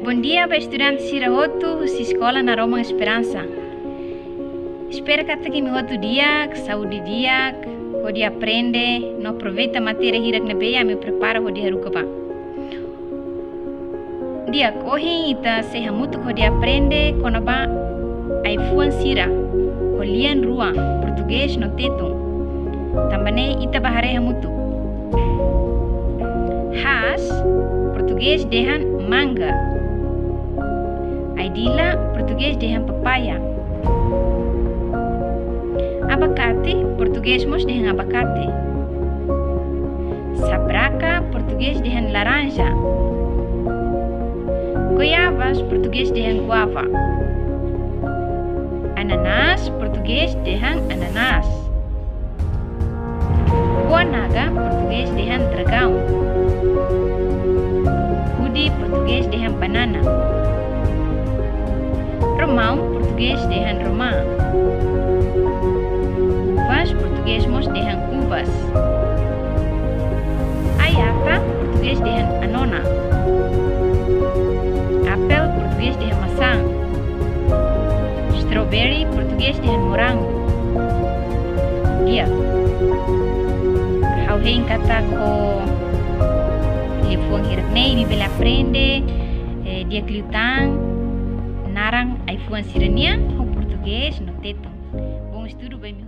Bom dia para estudantes Sirahoto, se escola na Roma Esperança. Espero que até que me outro dia, que saúde dia, que dia aprende, não aproveita a matéria hira que nebeia, me prepara o dia rukaba. Dia corre ita seha muito que dia aprende, quando ba ai fuan sira, kolian rua, português no teto. Também ita bahareha muito. Has, português dehan manga. Aidila, português dehan papaya. Abacate, português mos dehan abacate. Sabraca, português dehan laranja. Goiabas, português dehan guava. Ananas, português dehan ananas. Buah naga, português dehan dragão. Udi, português dehan banana. Romão, português dehan romã. Uvas, português mos dehan uvas. Ayata, português dehan anona. Apel, português dehan maçã. Strawberry, português dehan morango. Dia. Hauhen kata ko lifuang hirak nei mi bela aprende dia kliutang narang ai fuan sirania o português no teto. Bom estudo bem mi